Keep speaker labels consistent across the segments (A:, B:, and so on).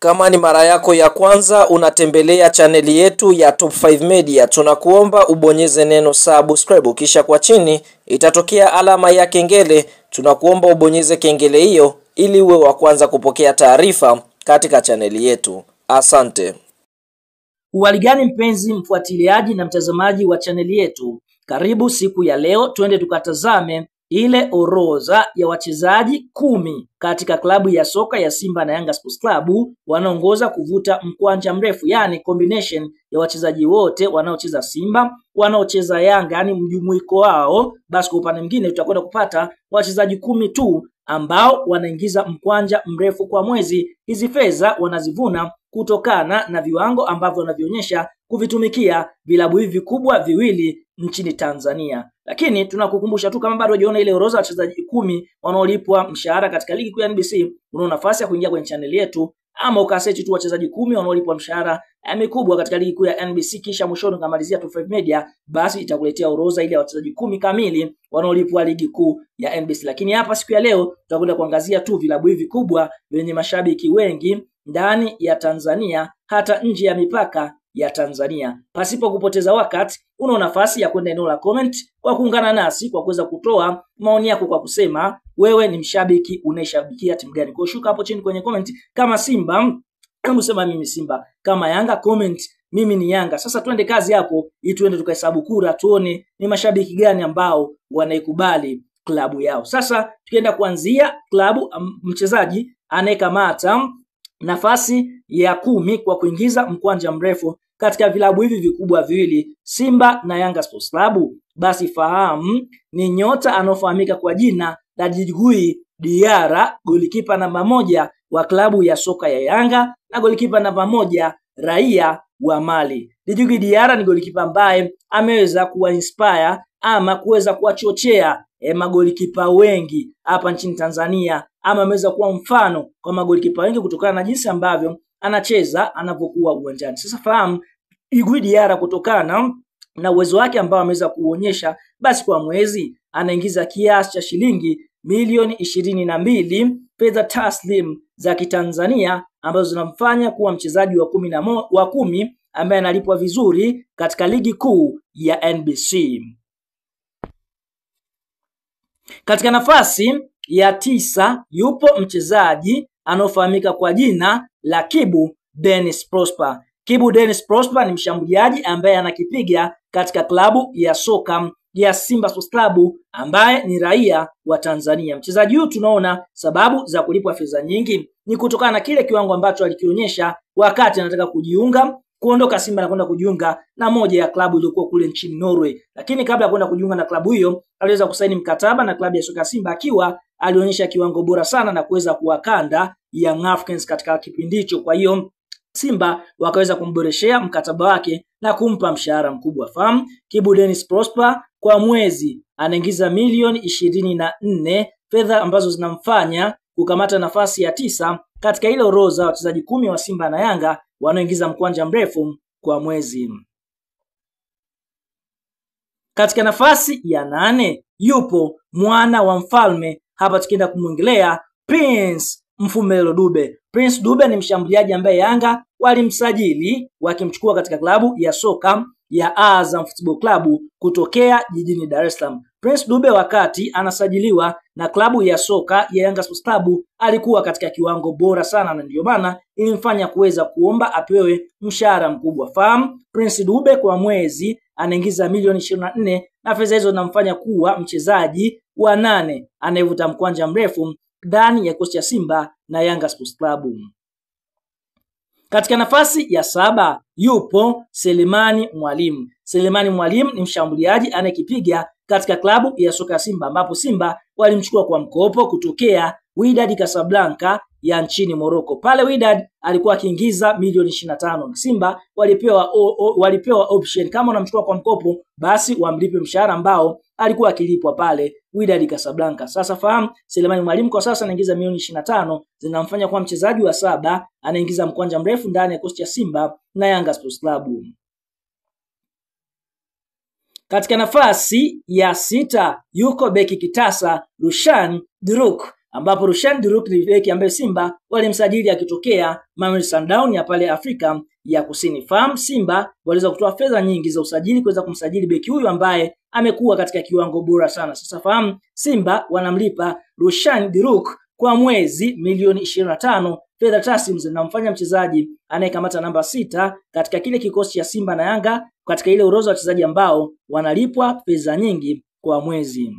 A: Kama ni mara yako ya kwanza unatembelea chaneli yetu ya Top 5 Media, tunakuomba ubonyeze neno subscribe, kisha kwa chini itatokea alama ya kengele. Tunakuomba ubonyeze kengele hiyo ili uwe wa kwanza kupokea taarifa katika chaneli yetu. Asante.
B: Uhaligani mpenzi mfuatiliaji na mtazamaji wa chaneli yetu, karibu siku ya leo twende tukatazame ile orodha ya wachezaji 10 katika klabu ya soka ya Simba na Yanga Sports Club wanaongoza kuvuta mkwanja mrefu, yani combination ya wachezaji wote wanaocheza Simba, wanaocheza Yanga, yani mjumuiko wao. Basi kwa upande mwingine tutakwenda kupata wachezaji 10 tu ambao wanaingiza mkwanja mrefu kwa mwezi. Hizi fedha wanazivuna kutokana na viwango ambavyo wanavionyesha kuvitumikia vilabu hivi vikubwa viwili nchini Tanzania. Lakini tunakukumbusha tu, kama bado hujaona ile orodha ya wachezaji 10 wanaolipwa mshahara katika ligi kuu ya NBC, una nafasi ya kuingia kwenye channel yetu ama ukasearch tu wachezaji 10 wanaolipwa mshahara mikubwa katika ligi kuu ya NBC, kisha mwishoni ukamalizia Top 5 Media, basi itakuletea orodha ile ya wachezaji 10 kamili wanaolipwa ligi kuu ya NBC. Lakini hapa siku ya leo tutakwenda kuangazia tu vilabu hivi vikubwa vyenye mashabiki wengi ndani ya Tanzania hata nje ya mipaka ya Tanzania. Pasipo kupoteza wakati, una nafasi ya kwenda eneo la comment kwa kuungana nasi kwa kuweza kutoa maoni yako kwa kusema wewe ni mshabiki unayeshabikia timu gani. Kwa shuka hapo chini kwenye comment, kama Simba hebu sema mimi Simba, kama Yanga comment mimi ni Yanga. Sasa twende kazi hapo ili tuende tukahesabu kura tuone ni mashabiki gani ambao wanaikubali klabu yao. Sasa tukienda kuanzia klabu mchezaji anayekamata nafasi ya 10 kwa kuingiza mkwanja mrefu katika vilabu hivi vikubwa viwili Simba na Yanga Sports Club, basi fahamu ni nyota anofahamika kwa jina la Djigui Diarra, golikipa namba 1 wa klabu ya soka ya Yanga na golikipa namba 1 raia wa Mali. Djigui Diarra ni golikipa ambaye ameweza kuwa inspire ama kuweza kuwachochea magolikipa wengi hapa nchini Tanzania, ama ameweza kuwa mfano kwa magolikipa wengi kutokana na jinsi ambavyo anacheza anapokuwa uwanjani. Sasa fahamu Djigui Diarra kutokana na uwezo wake ambao ameweza kuonyesha, basi kwa mwezi anaingiza kiasi cha shilingi milioni 22 fedha taslim za Kitanzania, ambazo zinamfanya kuwa mchezaji wa 10 ambaye analipwa vizuri katika ligi kuu ya NBC. Katika nafasi ya 9 yupo mchezaji anofahamika kwa jina la Kibu Dennis Prosper. Kibu Dennis Prosper ni mshambuliaji ambaye anakipiga katika klabu ya soka ya Simba Sports Club ambaye ni raia wa Tanzania. Mchezaji huyu tunaona sababu za kulipwa fedha nyingi ni kutokana na kile kiwango ambacho alikionyesha wakati anataka kuondoka Simba na kwenda kujiunga na moja ya klabu iliyokuwa kule nchini Norway. Lakini kabla ya kwenda kujiunga na klabu hiyo, aliweza kusaini mkataba na klabu ya soka Simba akiwa alionyesha kiwango bora sana na kuweza kuwakanda Young Africans katika kipindi hicho. Kwa hiyo Simba wakaweza kumboreshea mkataba wake na kumpa mshahara mkubwa. Fahamu Kibu Dennis Prosper kwa mwezi anaingiza milioni 24 fedha ambazo zinamfanya kukamata nafasi ya 9 katika ile orodha wachezaji 10 wa Simba na Yanga wanaoingiza mkwanja mrefu kwa mwezi. Katika nafasi ya 8 yupo mwana wa mfalme, hapa tukienda kumwongelea Prince Mfumelo Dube. Prince Dube ni mshambuliaji ambaye Yanga walimsajili wakimchukua katika klabu ya soka ya Azam Football Club kutokea jijini Dar es Salaam. Prince Dube wakati anasajiliwa na klabu ya soka ya Yanga Sports Club alikuwa katika kiwango bora sana, na ndio maana ilimfanya kuweza kuomba apewe mshahara mkubwa. Fahamu Prince Dube kwa mwezi anaingiza milioni 24 na fedha hizo zinamfanya kuwa mchezaji wa 8 anayevuta mkwanja mrefu ndani ya kikosi cha Simba na Yanga Sports Club. Katika nafasi ya 7 yupo Selemani Mwalimu. Selemani Mwalimu ni mshambuliaji anayekipiga katika klabu ya soka ya Simba, ambapo Simba walimchukua kwa mkopo kutokea Wydad Casablanca ya nchini Morocco. Pale Wydad alikuwa akiingiza milioni 25 na Simba walipewa option, kama unamchukua kwa mkopo basi wamlipe mshahara ambao alikuwa akilipwa pale Wydad Casablanca. Sasa fahamu Selemani Mwalimu kwa sasa anaingiza milioni 25 zinamfanya kuwa mchezaji wa 7 anaingiza mkwanja mrefu ndani ya kikosi cha Simba na Yanga Sports Club. Katika nafasi ya 6 yuko beki kitasa Rushan Druk. ambapo Rushan De Reuck ni beki ambaye Simba walimsajili akitokea Mamelodi Sundowns ya pale Afrika ya Kusini. Fahamu Simba waliweza kutoa fedha nyingi za usajili kuweza kumsajili beki huyu ambaye amekuwa katika kiwango bora sana. Sasa fahamu Simba wanamlipa Rushan De Reuck kwa mwezi milioni 25 fedha taslimu, zinamfanya mchezaji anayekamata namba 6 katika kile kikosi cha Simba na Yanga katika ile orodha ya wachezaji ambao wanalipwa fedha nyingi kwa mwezi.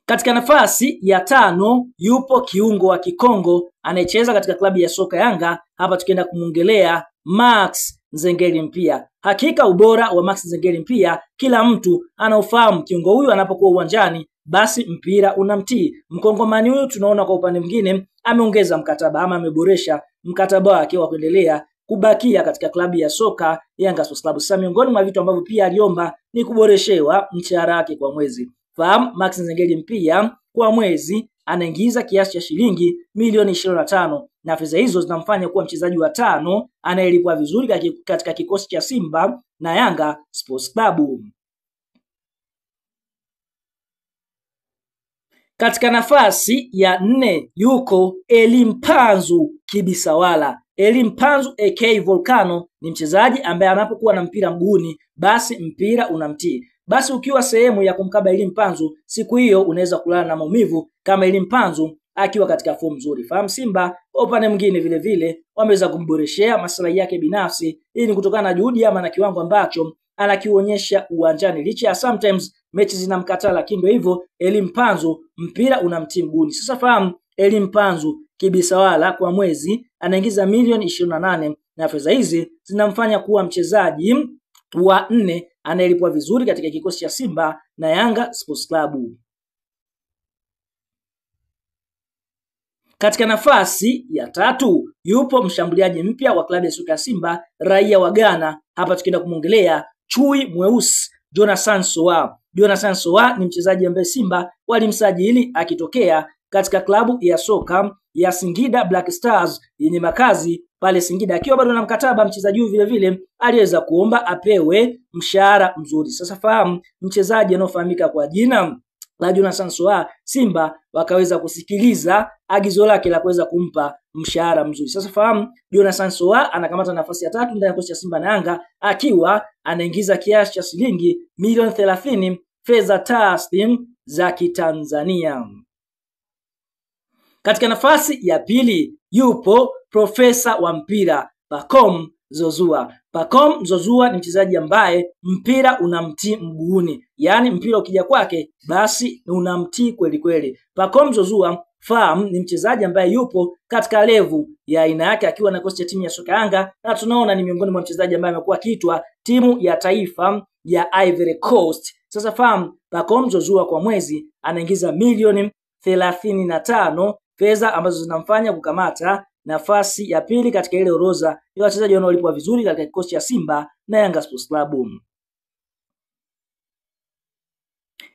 B: Katika nafasi ya 5 yupo kiungo wa Kikongo anayecheza katika klabu ya soka Yanga. Hapa tukienda kumuongelea Max Nzengeli Mpia. Hakika ubora wa Max Nzengeli Mpia kila mtu anaofahamu. Kiungo huyu anapokuwa uwanjani basi mpira unamtii. Mkongomani huyu tunaona kwa upande mwingine ameongeza mkataba ama ameboresha mkataba wake wa kuendelea kubakia katika klabu ya soka Yanga Sports Club. Sasa miongoni mwa vitu ambavyo pia aliomba ni kuboreshewa mshahara wake kwa mwezi. Fahamu Max Nzengeli Mpia kwa mwezi anaingiza kiasi cha shilingi milioni 25 na fedha hizo zinamfanya kuwa mchezaji wa 5 anayelipwa vizuri katika kikosi cha Simba na Yanga Sports Club. Katika nafasi ya 4 yuko Elimpanzu Kibisawala. Elimpanzu aka Volcano ni mchezaji ambaye anapokuwa na mpira mguuni basi mpira unamtii. Basi ukiwa sehemu ya kumkaba Elimpanzu siku hiyo unaweza kulala na maumivu kama Elimpanzu akiwa katika form nzuri. Fahamu Simba upande mwingine vile vile wameweza kumboreshea maslahi yake binafsi. Hii ni kutokana na juhudi ama na kiwango ambacho anakionyesha uwanjani. Licha ya sometimes mechi zinamkataa, lakini ndio hivyo Elimpanzu mpira unamtii mguuni. Sasa fahamu Elimpanzu Kibisawala kwa mwezi anaingiza milioni 28 na fedha hizi zinamfanya kuwa mchezaji wa 4 anayelipwa vizuri katika kikosi cha Simba na Yanga Sports Club. Katika nafasi ya 3 yupo mshambuliaji mpya wa klabu ya soka ya Simba, raia wa Ghana. Hapa tukienda kumuongelea chui mweusi Jonathan Soa. Jonathan Soa ni mchezaji ambaye Simba walimsajili akitokea katika klabu ya soka ya Singida Black Stars yenye makazi pale Singida. Akiwa bado na mkataba, mchezaji huyu vile vile aliweza kuomba apewe mshahara mzuri. Sasa fahamu mchezaji anaofahamika kwa jina la Jonathan Soa, Simba wakaweza kusikiliza agizo lake la kuweza kumpa mshahara mzuri. Sasa fahamu Jonathan Soa anakamata nafasi ya 3 ndani ya kikosi cha Simba na Yanga akiwa anaingiza kiasi cha shilingi milioni 30 fedha taslim za Kitanzania. Katika nafasi ya 2 yupo profesa wa mpira Pacome Zouzoua. Pacome Zouzoua ni mchezaji ambaye mpira unamtii mguuni. Yaani mpira ukija kwake basi unamtii kweli kweli. Pacome Zouzoua fahamu ni mchezaji ambaye yupo katika level ya aina yake akiwa na kocha timu ya soka Yanga, na tunaona ni miongoni mwa mchezaji ambaye amekuwa kiitwa timu ya taifa ya Ivory Coast. Sasa fahamu Pacome Zouzoua kwa mwezi anaingiza milioni 35 fedha ambazo zinamfanya kukamata nafasi ya 2 katika ile orodha ya wachezaji wanaolipwa vizuri katika kikosi cha Simba na Yanga Sports Club.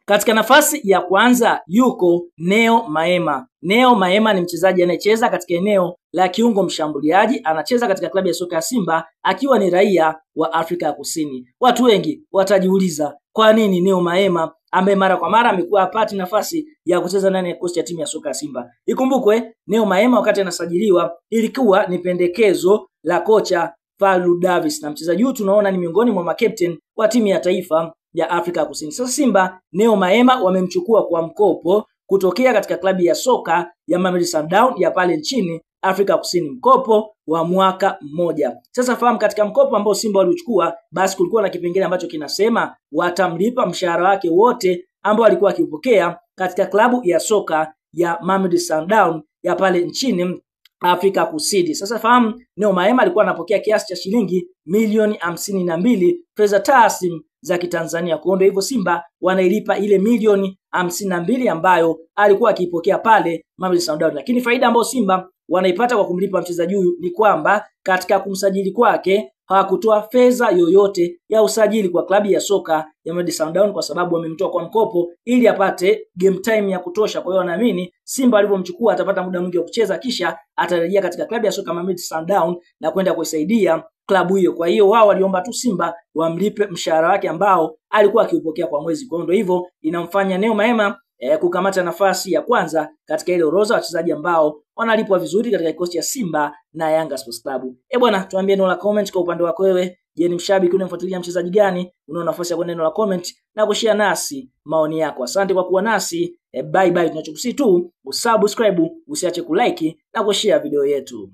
B: Katika nafasi ya kwanza yuko Neo Maema. Neo Maema ni mchezaji anayecheza katika eneo la kiungo mshambuliaji, anacheza katika klabu ya soka ya Simba akiwa ni raia wa Afrika ya Kusini. Watu wengi watajiuliza kwa nini Neo Maema ambaye mara kwa mara amekuwa hapati nafasi ya kucheza ndani ya kikosi cha timu ya soka ya Simba. Ikumbukwe Neo Maema wakati anasajiliwa ilikuwa ni pendekezo la kocha Fadlu Davis, na mchezaji huyu tunaona ni miongoni mwa makapten wa timu ya taifa ya Afrika Kusini. Sasa Simba Neo Maema wamemchukua kwa mkopo kutokea katika klabu ya soka ya Mamelodi Sundowns ya pale nchini Afrika Kusini, mkopo wa mwaka mmoja. Sasa fahamu katika mkopo ambao Simba walichukua basi kulikuwa na kipengele ambacho kinasema watamlipa mshahara wake wote ambao alikuwa akipokea katika klabu ya soka ya Mamelodi Sundowns ya pale nchini Afrika Kusini. Sasa fahamu Neo Maema alikuwa anapokea kiasi cha shilingi milioni 52 fedha taslim za Kitanzania. Kwa hiyo hivyo Simba wanailipa ile milioni 52 ambayo alikuwa akipokea pale Mamelodi Sundowns. Lakini faida ambayo Simba wanaipata kwa kumlipa mchezaji huyu ni kwamba katika kumsajili kwake hawakutoa fedha yoyote ya usajili kwa klabu ya soka ya Mamelodi Sundowns, kwa sababu wamemtoa kwa mkopo ili apate game time ya kutosha. Kwa hiyo naamini Simba alivyomchukua atapata muda mwingi wa kucheza, kisha atarejea katika klabu ya soka Mamelodi Sundowns na kwenda kuisaidia klabu hiyo. Kwa hiyo wao waliomba tu Simba wamlipe mshahara wake ambao alikuwa akiupokea kwa mwezi. Kwa hiyo ndio hivyo inamfanya Neo Maema kukamata nafasi ya kwanza katika ile orodha wachezaji ambao wanalipwa vizuri katika kikosi cha Simba na Yanga Sports Club. Bwana, tuambie neno la comment kwa upande wako wewe. Je, ni mshabiki unamfuatilia mchezaji gani? Una nafasi ya kwenda neno la comment na kushare nasi maoni yako. Asante kwa kuwa nasi. Bye bye. Tunachokusi tu usubscribe, usiache kulike na kushare video yetu.